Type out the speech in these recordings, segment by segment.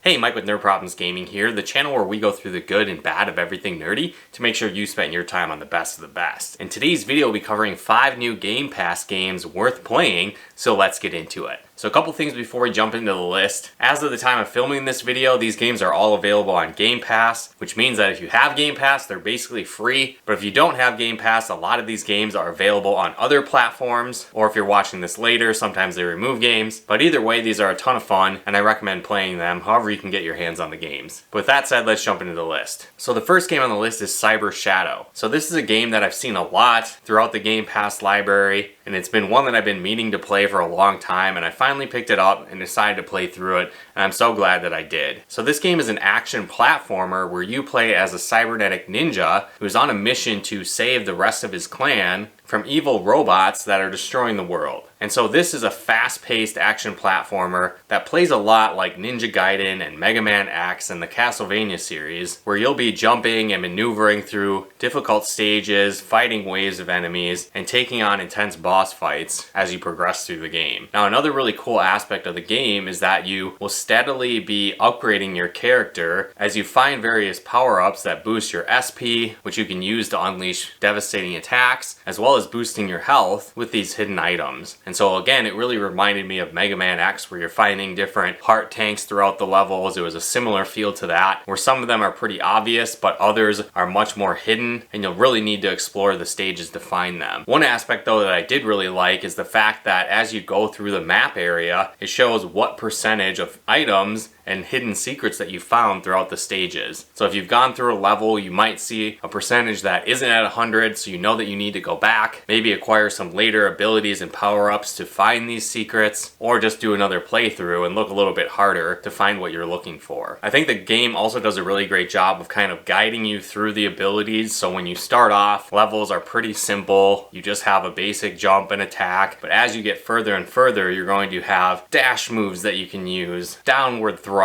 Hey, Mike with Nerd Problems Gaming here, the channel where we go through the good and bad of everything nerdy to make sure you spend your time on the best of the best. In today's video, we'll be covering 5 new Game Pass games worth playing, so let's get into it. So a couple things before we jump into the list. As of the time of filming this video, these games are all available on Game Pass, which means that if you have Game Pass, they're basically free. But if you don't have Game Pass, a lot of these games are available on other platforms, or if you're watching this later, sometimes they remove games. But either way, these are a ton of fun, and I recommend playing them however you can get your hands on the games. But with that said, let's jump into the list. So the first game on the list is Cyber Shadow. So this is a game that I've seen a lot throughout the Game Pass library, and it's been one that I've been meaning to play for a long time, and I finally picked it up and decided to play through it, and I'm so glad that I did. So this game is an action platformer where you play as a cybernetic ninja who's on a mission to save the rest of his clan from evil robots that are destroying the world. And so this is a fast-paced action platformer that plays a lot like Ninja Gaiden and Mega Man X and the Castlevania series, where you'll be jumping and maneuvering through difficult stages, fighting waves of enemies, and taking on intense boss fights as you progress through the game. Now, another really cool aspect of the game is that you will steadily be upgrading your character as you find various power-ups that boost your SP, which you can use to unleash devastating attacks, as well as boosting your health with these hidden items. And so again, it really reminded me of Mega Man X, where you're finding different heart tanks throughout the levels. It was a similar feel to that, where some of them are pretty obvious, but others are much more hidden, and you'll really need to explore the stages to find them. One aspect though that I did really like is the fact that as you go through the map area, it shows what percentage of items and hidden secrets that you found throughout the stages. So if you've gone through a level, you might see a percentage that isn't at 100, so you know that you need to go back, maybe acquire some later abilities and power-ups to find these secrets, or just do another playthrough and look a little bit harder to find what you're looking for. I think the game also does a really great job of kind of guiding you through the abilities, so when you start off, levels are pretty simple. You just have a basic jump and attack, but as you get further and further, you're going to have dash moves that you can use, downward thrusts,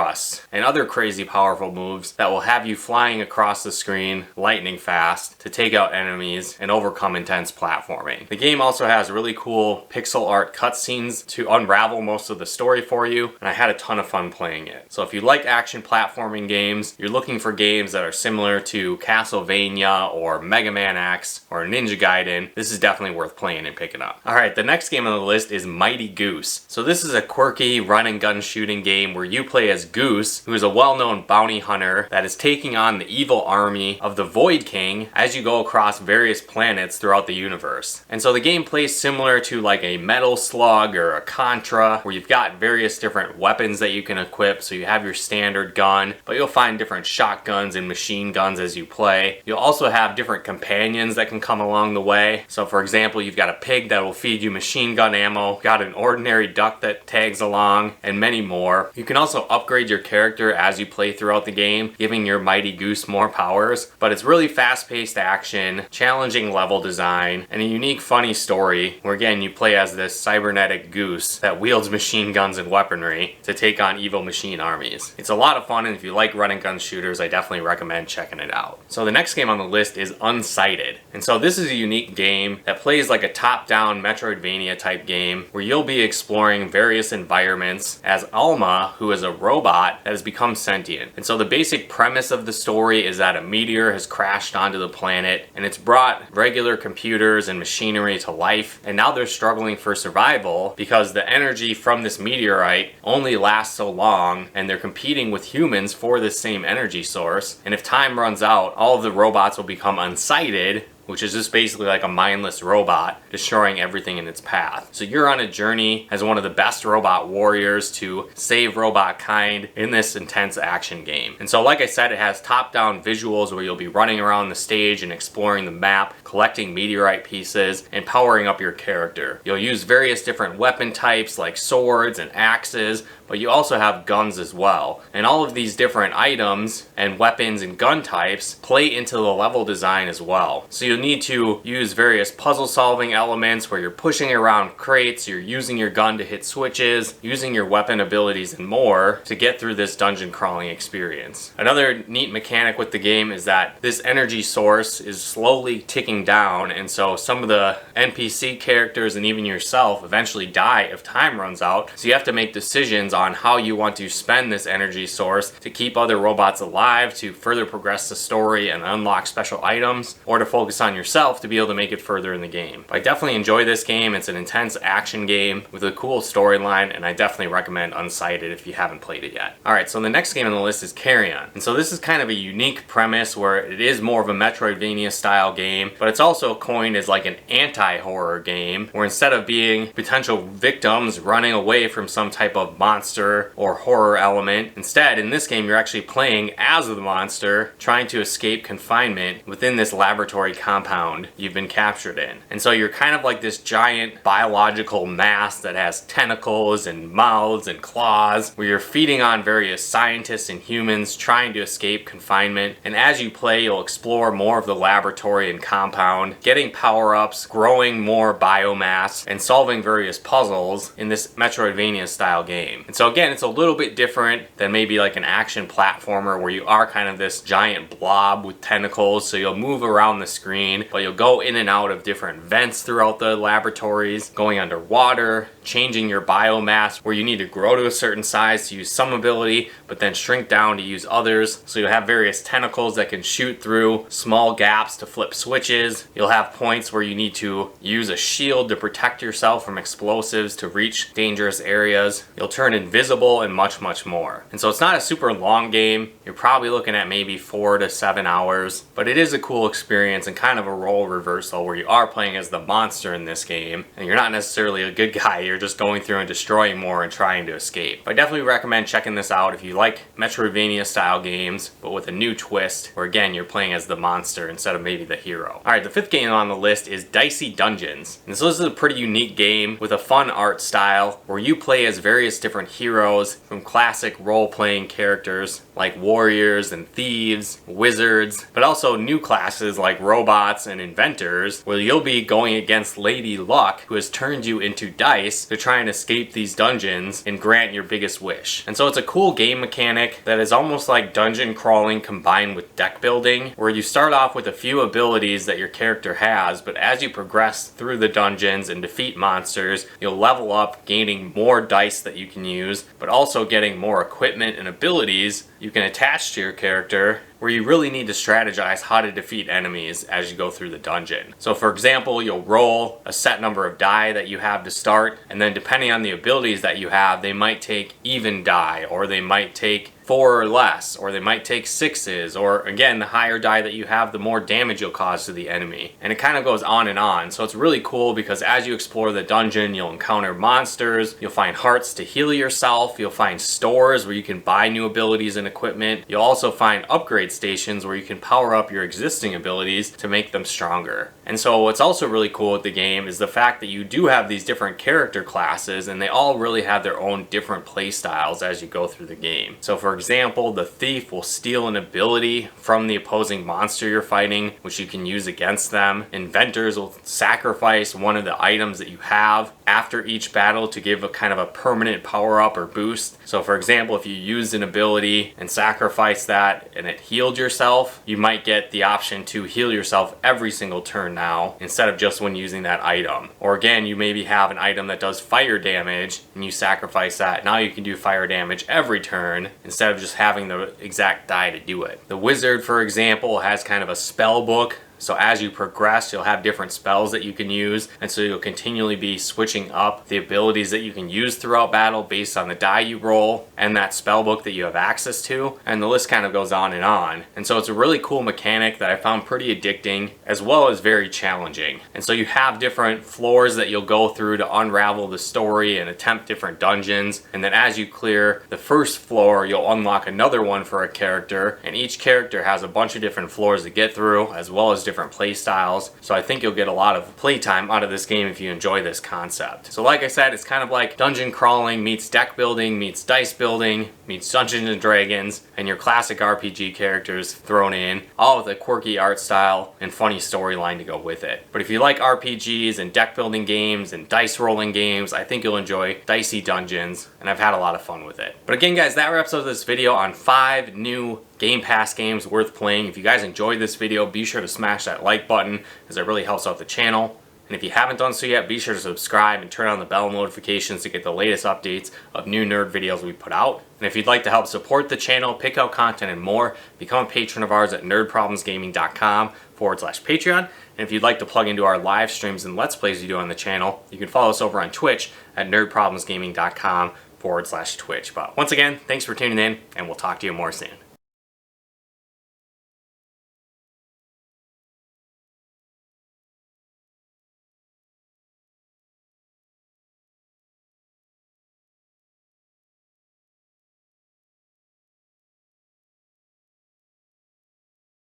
and other crazy powerful moves that will have you flying across the screen lightning fast to take out enemies and overcome intense platforming. The game also has really cool pixel art cutscenes to unravel most of the story for you, and I had a ton of fun playing it. So if you like action platforming games, you're looking for games that are similar to Castlevania or Mega Man X or Ninja Gaiden, this is definitely worth playing and picking up. Alright, the next game on the list is Mighty Goose. So this is a quirky run and gun shooting game where you play as Goose, who is a well-known bounty hunter that is taking on the evil army of the Void King as you go across various planets throughout the universe. And so the game plays similar to like a Metal Slug or a Contra, where you've got various different weapons that you can equip. So you have your standard gun, but you'll find different shotguns and machine guns as you play. You'll also have different companions that can come along the way. So for example, you've got a pig that will feed you machine gun ammo, got an ordinary duck that tags along, and many more. You can also upgrade your character as you play throughout the game, giving your Mighty Goose more powers. But it's really fast-paced action, challenging level design, and a unique, funny story where again you play as this cybernetic goose that wields machine guns and weaponry to take on evil machine armies. It's a lot of fun, and if you like run and gun shooters, I definitely recommend checking it out. So the next game on the list is Unsighted. And so this is a unique game that plays like a top-down Metroidvania type game where you'll be exploring various environments as Alma, who is a robot that has become sentient. And so the basic premise of the story is that a meteor has crashed onto the planet, and it's brought regular computers and machinery to life, and now they're struggling for survival because the energy from this meteorite only lasts so long, and they're competing with humans for this same energy source. And if time runs out, all of the robots will become unsighted, which is just basically like a mindless robot destroying everything in its path. So you're on a journey as one of the best robot warriors to save robot kind in this intense action game. And so like I said, it has top-down visuals where you'll be running around the stage and exploring the map, collecting meteorite pieces, and powering up your character. You'll use various different weapon types like swords and axes, but you also have guns as well. And all of these different items and weapons and gun types play into the level design as well. So you'll need to use various puzzle solving elements where you're pushing around crates, you're using your gun to hit switches, using your weapon abilities and more to get through this dungeon crawling experience. Another neat mechanic with the game is that this energy source is slowly ticking slowing down, and so some of the NPC characters and even yourself eventually die if time runs out. So you have to make decisions on how you want to spend this energy source to keep other robots alive, to further progress the story and unlock special items, or to focus on yourself to be able to make it further in the game. But I definitely enjoy this game. It's an intense action game with a cool storyline, and I definitely recommend Unsighted if you haven't played it yet. Alright, so the next game on the list is Carrion. And so this is kind of a unique premise where it is more of a Metroidvania style game, but it's also coined as like an anti-horror game, where instead of being potential victims running away from some type of monster or horror element, instead in this game you're actually playing as the monster, trying to escape confinement within this laboratory compound you've been captured in. And so you're kind of like this giant biological mass that has tentacles and mouths and claws, where you're feeding on various scientists and humans trying to escape confinement. And as you play, you'll explore more of the laboratory and compound, getting power-ups, growing more biomass, and solving various puzzles in this Metroidvania style game. And so again, it's a little bit different than maybe like an action platformer where you are kind of this giant blob with tentacles, so you'll move around the screen, but you'll go in and out of different vents throughout the laboratories, going underwater, changing your biomass where you need to grow to a certain size to use some ability, but then shrink down to use others. So you'll have various tentacles that can shoot through small gaps to flip switches. You'll have points where you need to use a shield to protect yourself from explosives to reach dangerous areas. You'll turn invisible and much, much more. And so it's not a super long game. You're probably looking at maybe 4 to 7 hours, but it is a cool experience and kind of a role reversal where you are playing as the monster in this game, and you're not necessarily a good guy. You're just going through and destroying more and trying to escape. But I definitely recommend checking this out if you like Metroidvania style games, but with a new twist, where again, you're playing as the monster instead of maybe the hero. Alright, the fifth game on the list is Dicey Dungeons. And so this is a pretty unique game with a fun art style where you play as various different heroes from classic role-playing characters like warriors and thieves, wizards, but also new classes like robots and inventors, where you'll be going against Lady Luck, who has turned you into dice to try and escape these dungeons and grant your biggest wish. And so it's a cool game mechanic that is almost like dungeon crawling combined with deck building, where you start off with a few abilities that your character has, but as you progress through the dungeons and defeat monsters, you'll level up, gaining more dice that you can use, but also getting more equipment and abilities you can attach to your character, where you really need to strategize how to defeat enemies as you go through the dungeon. So for example, you'll roll a set number of die that you have to start, and then depending on the abilities that you have, they might take even die, or they might take 4 or less, or they might take 6s, or again, the higher die that you have, the more damage you'll cause to the enemy. And it kind of goes on and on. So it's really cool because as you explore the dungeon, you'll encounter monsters, you'll find hearts to heal yourself, you'll find stores where you can buy new abilities and equipment. You'll also find upgrade stations where you can power up your existing abilities to make them stronger. And so what's also really cool with the game is the fact that you do have these different character classes, and they all really have their own different play styles as you go through the game. So for example, the thief will steal an ability from the opposing monster you're fighting, which you can use against them. Inventors will sacrifice one of the items that you have after each battle to give a kind of a permanent power up or boost. So for example, if you used an ability and sacrifice that and it healed yourself, you might get the option to heal yourself every single turn now instead of just when using that item. Or again, you maybe have an item that does fire damage and you sacrifice that. Now you can do fire damage every turn instead of just having the exact die to do it. The wizard, for example, has kind of a spell book. So as you progress, you'll have different spells that you can use, and so you'll continually be switching up the abilities that you can use throughout battle based on the die you roll and that spell book that you have access to, and the list kind of goes on and on. And so it's a really cool mechanic that I found pretty addicting as well as very challenging. And so you have different floors that you'll go through to unravel the story and attempt different dungeons, and then as you clear the first floor, you'll unlock another one for a character, and each character has a bunch of different floors to get through as well as different play styles. So I think you'll get a lot of playtime out of this game if you enjoy this concept. So like I said, it's kind of like dungeon crawling meets deck building meets dice building meets Dungeons and Dragons, and your classic RPG characters thrown in, all with a quirky art style and funny storyline to go with it. But if you like RPGs and deck building games and dice rolling games, I think you'll enjoy Dicey Dungeons, and I've had a lot of fun with it. But again guys, that wraps up this video on 5 new Game Pass games worth playing. If you guys enjoyed this video, be sure to smash smash that like button as it really helps out the channel. And if you haven't done so yet, be sure to subscribe and turn on the bell notifications to get the latest updates of new nerd videos we put out. And if you'd like to help support the channel, pick out content and more, become a patron of ours at nerdproblemsgaming.com/Patreon. And if you'd like to plug into our live streams and Let's Plays we do on the channel, you can follow us over on Twitch at nerdproblemsgaming.com/Twitch. But once again, thanks for tuning in, and we'll talk to you more soon.